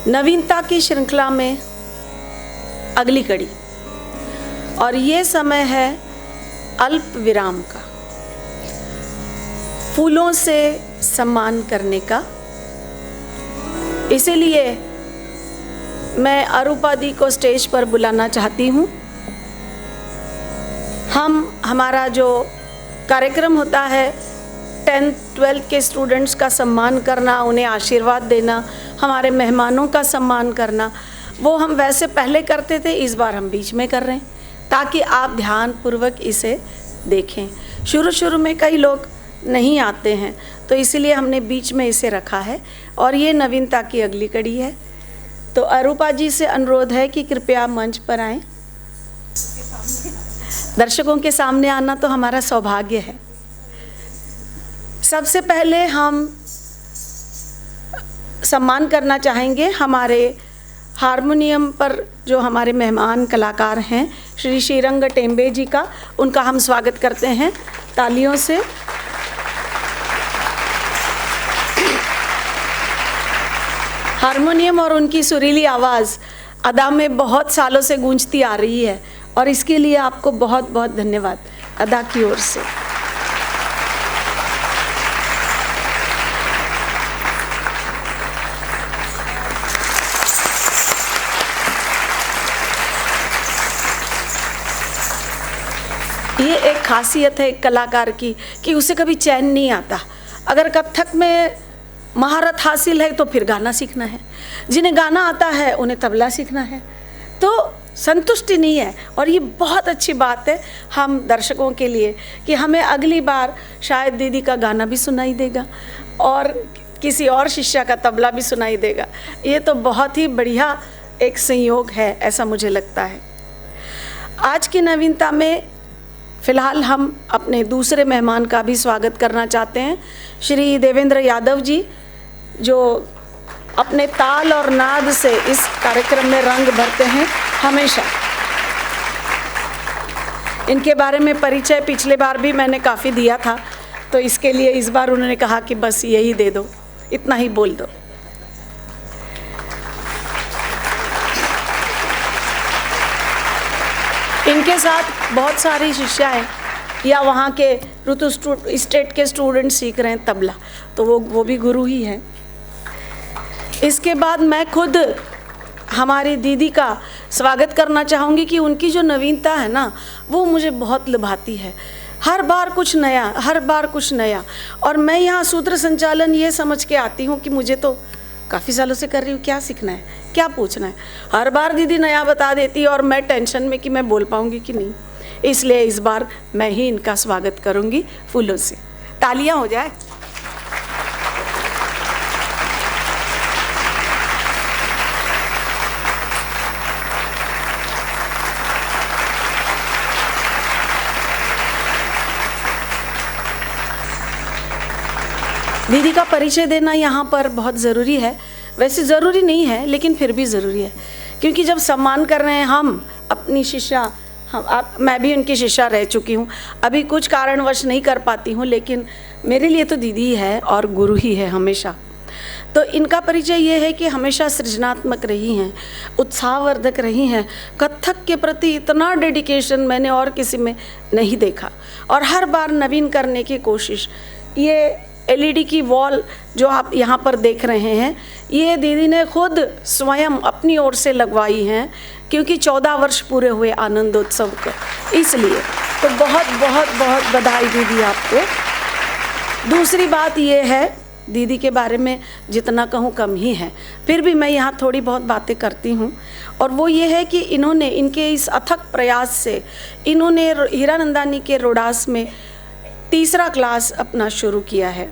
नवीनता की श्रृंखला में अगली कड़ी, और ये समय है अल्प विराम का, फूलों से सम्मान करने का। इसीलिए मैं अरूपा दी को स्टेज पर बुलाना चाहती हूँ। हमारा जो कार्यक्रम होता है 10th 12th के स्टूडेंट्स का सम्मान करना, उन्हें आशीर्वाद देना, हमारे मेहमानों का सम्मान करना, वो हम वैसे पहले करते थे, इस बार हम बीच में कर रहे हैं ताकि आप ध्यानपूर्वक इसे देखें। शुरू में कई लोग नहीं आते हैं, तो इसीलिए हमने बीच में इसे रखा है, और ये नवीनता की अगली कड़ी है। तो अरूपा जी से अनुरोध है कि कृपया मंच पर आएं। दर्शकों के सामने आना तो हमारा सौभाग्य है। सबसे पहले हम सम्मान करना चाहेंगे हमारे हारमोनियम पर जो हमारे मेहमान कलाकार हैं श्री श्रीरंग टेम्बे जी का, उनका हम स्वागत करते हैं तालियों से। हारमोनियम और उनकी सुरीली आवाज़ अदा में बहुत सालों से गूंजती आ रही है, और इसके लिए आपको बहुत बहुत धन्यवाद अदा की ओर से। ये एक खासियत है एक कलाकार की कि उसे कभी चैन नहीं आता। अगर कथक में महारत हासिल है तो फिर गाना सीखना है, जिन्हें गाना आता है उन्हें तबला सीखना है, तो संतुष्टि नहीं है। और ये बहुत अच्छी बात है हम दर्शकों के लिए कि हमें अगली बार शायद दीदी का गाना भी सुनाई देगा और किसी और शिष्या का तबला भी सुनाई देगा। ये तो बहुत ही बढ़िया एक संयोग है, ऐसा मुझे लगता है। आज की नवीनता में फ़िलहाल हम अपने दूसरे मेहमान का भी स्वागत करना चाहते हैं, श्री देवेंद्र यादव जी, जो अपने ताल और नाद से इस कार्यक्रम में रंग भरते हैं हमेशा। इनके बारे में परिचय पिछले बार भी मैंने काफ़ी दिया था, तो इसके लिए इस बार उन्होंने कहा कि बस यही दे दो, इतना ही बोल दो। इनके साथ बहुत सारी शिष्याएँ या वहाँ के ऋतु स्टेट के स्टूडेंट सीख रहे हैं तबला, तो वो भी गुरु ही हैं। इसके बाद मैं खुद हमारी दीदी का स्वागत करना चाहूँगी कि उनकी जो नवीनता है ना, वो मुझे बहुत लुभाती है। हर बार कुछ नया, हर बार कुछ नया। और मैं यहाँ सूत्र संचालन ये समझ के आती हूँ कि मुझे तो काफ़ी सालों से कर रही हूँ, क्या सीखना है, क्या पूछना है। हर बार दीदी नया बता देती है और मैं टेंशन में कि मैं बोल पाऊँगी कि नहीं। इसलिए इस बार मैं ही इनका स्वागत करूँगी फूलों से। तालियाँ हो जाए। दीदी का परिचय देना यहाँ पर बहुत ज़रूरी है। वैसे ज़रूरी नहीं है, लेकिन फिर भी ज़रूरी है, क्योंकि जब सम्मान कर रहे हैं हम अपनी शिष्या, मैं भी उनकी शिष्या रह चुकी हूँ। अभी कुछ कारणवश नहीं कर पाती हूँ, लेकिन मेरे लिए तो दीदी है और गुरु ही है हमेशा। तो इनका परिचय ये है कि हमेशा सृजनात्मक रही हैं, उत्साहवर्धक रही हैं। कथक के प्रति इतना डेडिकेशन मैंने और किसी में नहीं देखा, और हर बार नवीन करने की कोशिश। ये LED की वॉल जो आप यहाँ पर देख रहे हैं, ये दीदी ने खुद स्वयं अपनी ओर से लगवाई हैं, क्योंकि 14 वर्ष पूरे हुए आनंदोत्सव के, इसलिए तो बहुत बहुत बहुत बधाई दीदी आपको। दूसरी बात ये है, दीदी के बारे में जितना कहूँ कम ही है, फिर भी मैं यहाँ थोड़ी बहुत बातें करती हूँ, और वो ये है कि इन्होंने, इनके इस अथक प्रयास से इन्होंने हीरानंदानी के रोडास में 3रा क्लास अपना शुरू किया है।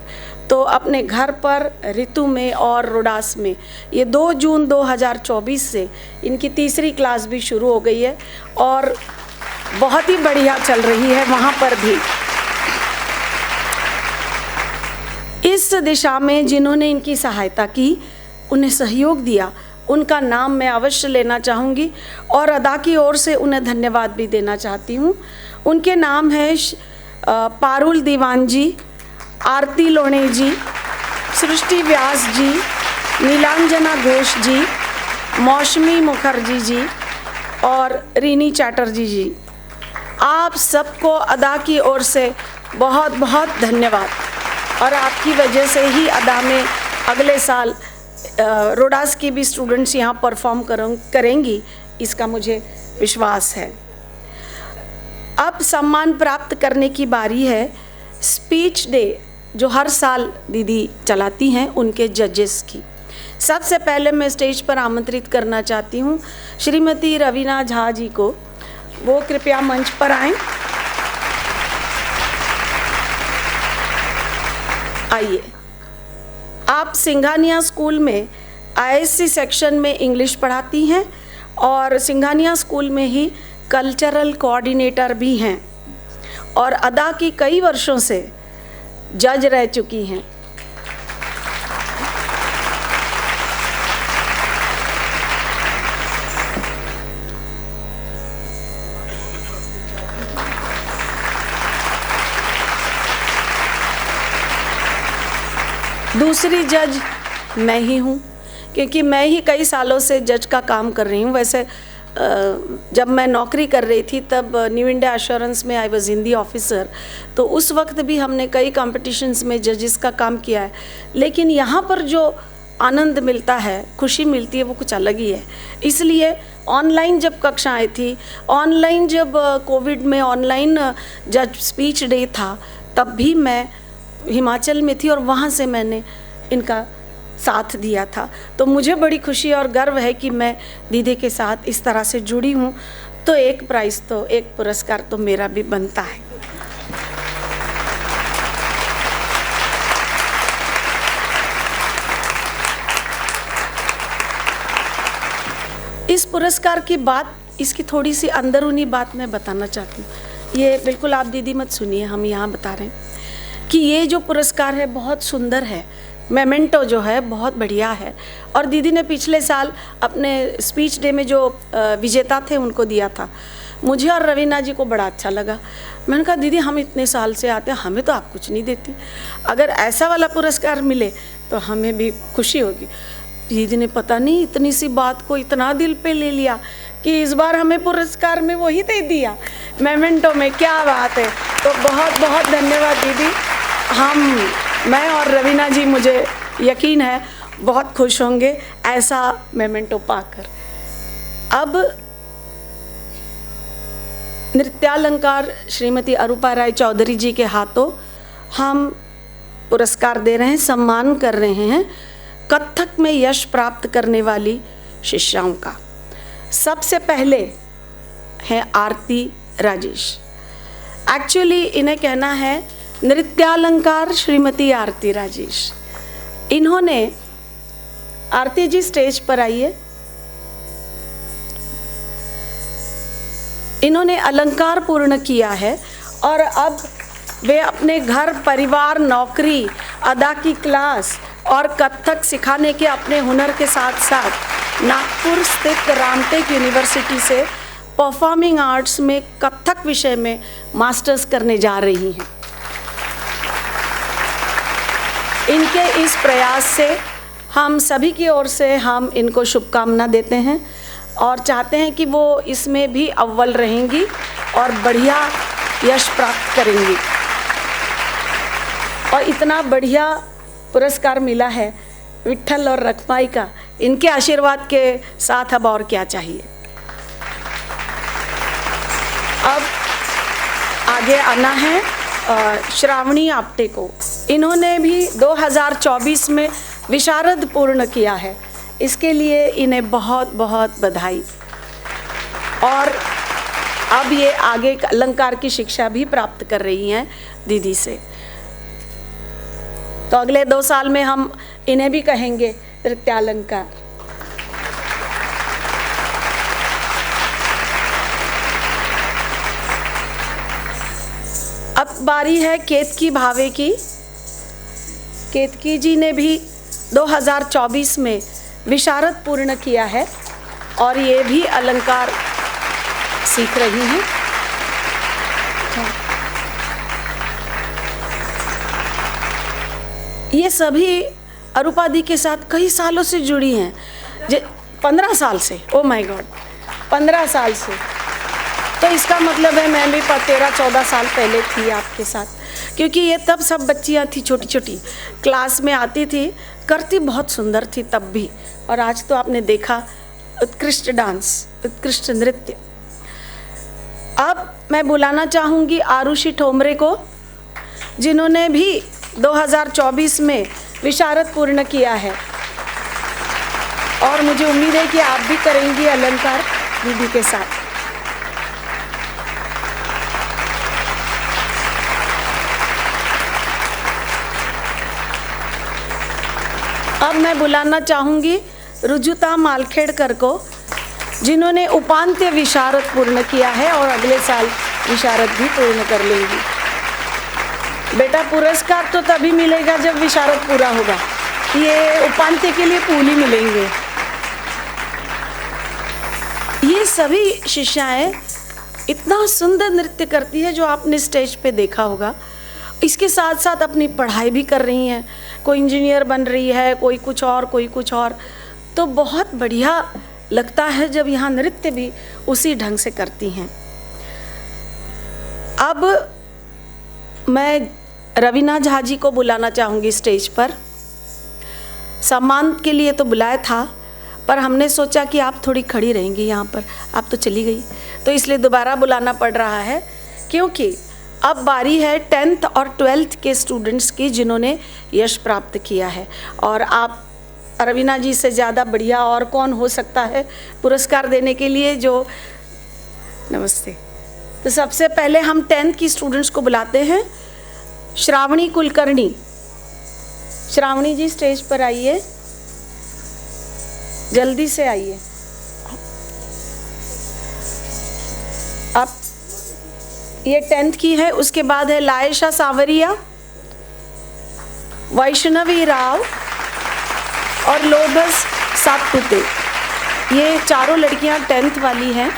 तो अपने घर पर, ऋतु में और रोडास में ये 2 जून 2024 से इनकी 3री क्लास भी शुरू हो गई है, और बहुत ही बढ़िया चल रही है वहाँ पर भी। इस दिशा में जिन्होंने इनकी सहायता की, उन्हें सहयोग दिया, उनका नाम मैं अवश्य लेना चाहूँगी, और अदा की ओर से उन्हें धन्यवाद भी देना चाहती हूँ। उनके नाम है पारुल दीवान जी, आरती लोणे जी, सृष्टि व्यास जी, नीलांजना घोष जी, मौसमी मुखर्जी जी और रीनी चैटर्जी जी, आप सबको अदा की ओर से बहुत बहुत धन्यवाद। और आपकी वजह से ही अदा में अगले साल रोडास की भी स्टूडेंट्स यहाँ परफॉर्म करेंगी, इसका मुझे विश्वास है। अब सम्मान प्राप्त करने की बारी है स्पीच डे जो हर साल दीदी चलाती हैं उनके जजेस की। सबसे पहले मैं स्टेज पर आमंत्रित करना चाहती हूँ श्रीमती रवीना झा जी को। वो कृपया मंच पर आएं। आइए। आप सिंघानिया स्कूल में ISC सेक्शन में इंग्लिश पढ़ाती हैं और सिंघानिया स्कूल में ही कल्चरल कोऑर्डिनेटर भी हैं और अदा की कई वर्षों से जज रह चुकी हैं। दूसरी जज मैं ही हूँ, क्योंकि मैं ही कई सालों से जज का काम कर रही हूँ। वैसे जब मैं नौकरी कर रही थी तब न्यू इंडिया एश्योरेंस में आई वॉज हिंदी ऑफिसर, तो उस वक्त भी हमने कई कॉम्पिटिशन्स में जजेस का काम किया है। लेकिन यहाँ पर जो आनंद मिलता है, खुशी मिलती है, वो कुछ अलग ही है। इसलिए ऑनलाइन जब कक्षाएं थी, ऑनलाइन जब कोविड में ऑनलाइन जज स्पीच डे था, तब भी मैं हिमाचल में थी और वहाँ से मैंने इनका साथ दिया था। तो मुझे बड़ी खुशी और गर्व है कि मैं दीदी के साथ इस तरह से जुड़ी हूँ। तो एक प्राइज़ तो, एक पुरस्कार तो मेरा भी बनता है। इस पुरस्कार की बात, इसकी थोड़ी सी अंदरूनी बात मैं बताना चाहती हूँ। ये बिल्कुल आप दीदी मत सुनिए, हम यहाँ बता रहे हैं कि ये जो पुरस्कार है बहुत सुंदर है। मेमेंटो जो है बहुत बढ़िया है और दीदी ने पिछले साल अपने स्पीच डे में जो विजेता थे उनको दिया था। मुझे और रवीना जी को बड़ा अच्छा लगा। मैंने कहा दीदी हम इतने साल से आते हैं, हमें तो आप कुछ नहीं देती, अगर ऐसा वाला पुरस्कार मिले तो हमें भी खुशी होगी। दीदी ने पता नहीं इतनी सी बात को इतना दिल पे ले लिया कि इस बार हमें पुरस्कार में वही दे दिया, मेमेंटो में। क्या बात है। तो बहुत बहुत धन्यवाद दीदी। मैं और रवीना जी, मुझे यकीन है बहुत खुश होंगे ऐसा मेमेंटो पाकर। अब नृत्यालंकार श्रीमती अरूपा राय चौधरी जी के हाथों हम पुरस्कार दे रहे हैं, सम्मान कर रहे हैं कथक में यश प्राप्त करने वाली शिष्याओं का। सबसे पहले है आरती राजेश। एक्चुअली इन्हें कहना है नृत्यालंकार श्रीमती आरती राजेश। इन्होंने, आरती जी स्टेज पर आइए। इन्होंने अलंकार पूर्ण किया है और अब वे अपने घर, परिवार, नौकरी, अदा की क्लास और कथक सिखाने के अपने हुनर के साथ साथ नागपुर स्थित रामटेक यूनिवर्सिटी से परफॉर्मिंग आर्ट्स में कथक विषय में मास्टर्स करने जा रही हैं। इनके इस प्रयास से हम सभी की ओर से हम इनको शुभकामना देते हैं और चाहते हैं कि वो इसमें भी अव्वल रहेंगी और बढ़िया यश प्राप्त करेंगी। और इतना बढ़िया पुरस्कार मिला है विट्ठल और रखमाई का, इनके आशीर्वाद के साथ अब और क्या चाहिए। अब आगे आना है श्रावणी आप्टे को। इन्होंने भी 2024 में विशारद पूर्ण किया है, इसके लिए इन्हें बहुत बहुत बधाई। और अब ये आगे अलंकार की शिक्षा भी प्राप्त कर रही हैं दीदी से। तो अगले 2 साल में हम इन्हें भी कहेंगे नृत्यालंकार। अब बारी है केतकी भावे की। केतकी जी ने भी 2024 में विशारद पूर्ण किया है और ये भी अलंकार सीख रही हैं। ये सभी अरूपा दी के साथ कई सालों से जुड़ी हैं। 15 साल से, ओ माय गॉड, 15 साल से। तो इसका मतलब है मैं भी 13-14 साल पहले थी आपके साथ, क्योंकि ये तब सब बच्चियाँ थी, छोटी छोटी क्लास में आती थी, करती बहुत सुंदर थी तब भी। और आज तो आपने देखा उत्कृष्ट डांस, उत्कृष्ट नृत्य। अब मैं बुलाना चाहूँगी आरुषि ठोमरे को, जिन्होंने भी 2024 में विशारद पूर्ण किया है, और मुझे उम्मीद है कि आप भी करेंगी अलंकार दीदी के साथ। अब मैं बुलाना चाहूँगी रुजुता मालखेड़कर को, जिन्होंने उपांत्य विशारद पूर्ण किया है और अगले साल विशारद भी पूर्ण कर लेंगी। बेटा पुरस्कार तो तभी मिलेगा जब विशारद पूरा होगा, ये उपांत्य के लिए फूल ही मिलेंगे। ये सभी शिष्याएं इतना सुंदर नृत्य करती है जो आपने स्टेज पे देखा होगा। इसके साथ साथ अपनी पढ़ाई भी कर रही हैं, कोई इंजीनियर बन रही है, कोई कुछ और, कोई कुछ और। तो बहुत बढ़िया लगता है जब यहाँ नृत्य भी उसी ढंग से करती हैं। अब मैं रवीना झा जी को बुलाना चाहूँगी स्टेज पर। सम्मान के लिए तो बुलाया था, पर हमने सोचा कि आप थोड़ी खड़ी रहेंगी यहाँ पर, आप तो चली गई, तो इसलिए दोबारा बुलाना पड़ रहा है, क्योंकि अब बारी है 10th और 12th के स्टूडेंट्स की, जिन्होंने यश प्राप्त किया है। और आप रवीना जी से ज़्यादा बढ़िया और कौन हो सकता है पुरस्कार देने के लिए। जो नमस्ते। तो सबसे पहले हम 10th की स्टूडेंट्स को बुलाते हैं। श्रावणी कुलकर्णी, श्रावणी जी स्टेज पर आइए, जल्दी से आइए। आप ये 10th की है। उसके बाद है लायशा सावरिया, वैष्णवी राव और लोभस सातपुते। ये चारों लड़कियां 10th वाली हैं।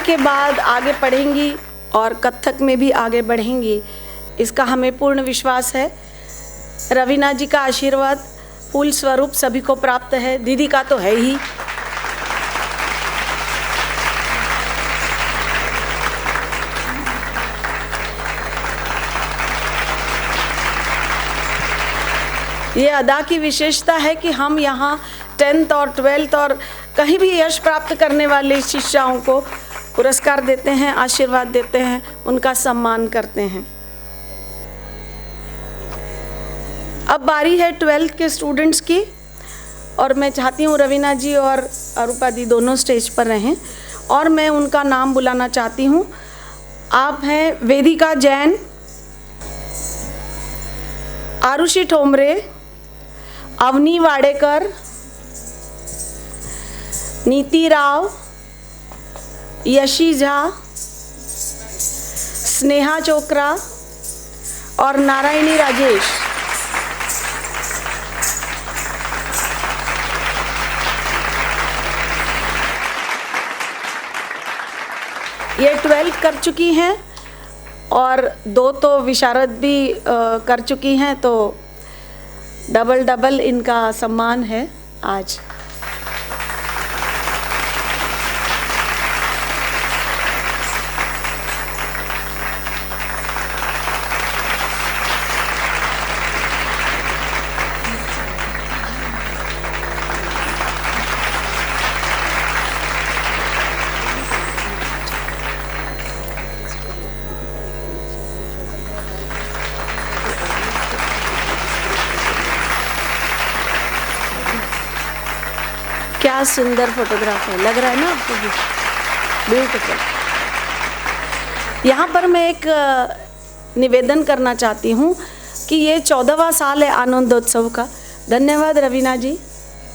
के बाद आगे पढ़ेंगी और कथक में भी आगे बढ़ेंगी, इसका हमें पूर्ण विश्वास है। रवीना जी का आशीर्वाद फूल स्वरूप सभी को प्राप्त है, दीदी का तो है ही। ये अदा की विशेषता है कि हम यहाँ 10th और 12th और कहीं भी यश प्राप्त करने वाले शिष्याओं को पुरस्कार देते हैं, आशीर्वाद देते हैं, उनका सम्मान करते हैं। अब बारी है 12th के स्टूडेंट्स की, और मैं चाहती हूँ रवीना जी और अरूपा दी दोनों स्टेज पर रहें, और मैं उनका नाम बुलाना चाहती हूँ। आप हैं वेदिका जैन, आरुषि ठोमरे, अवनी वाडेकर, नीति राव, यशी झा, स्नेहा चोकरा और नारायणी राजेश। ये 12th कर चुकी हैं और 2 तो विशारद भी कर चुकी हैं, तो डबल इनका सम्मान है आज। क्या सुंदर फोटोग्राफ है, लग रहा है ना आपको भी? ब्यूटीफुल। यहाँ पर मैं एक निवेदन करना चाहती हूँ कि ये 14वां साल है आनंदोत्सव का। धन्यवाद रवीना जी,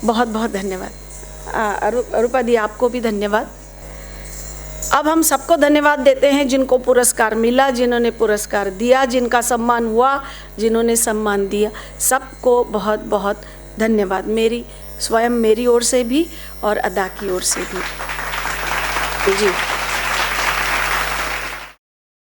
बहुत बहुत धन्यवाद। अरूपा दी आपको भी धन्यवाद। अब हम सबको धन्यवाद देते हैं जिनको पुरस्कार मिला, जिन्होंने पुरस्कार दिया, जिनका सम्मान हुआ, जिन्होंने सम्मान दिया, सबको बहुत बहुत धन्यवाद मेरी स्वयं मेरी ओर से भी और अदा की ओर से भी। जी।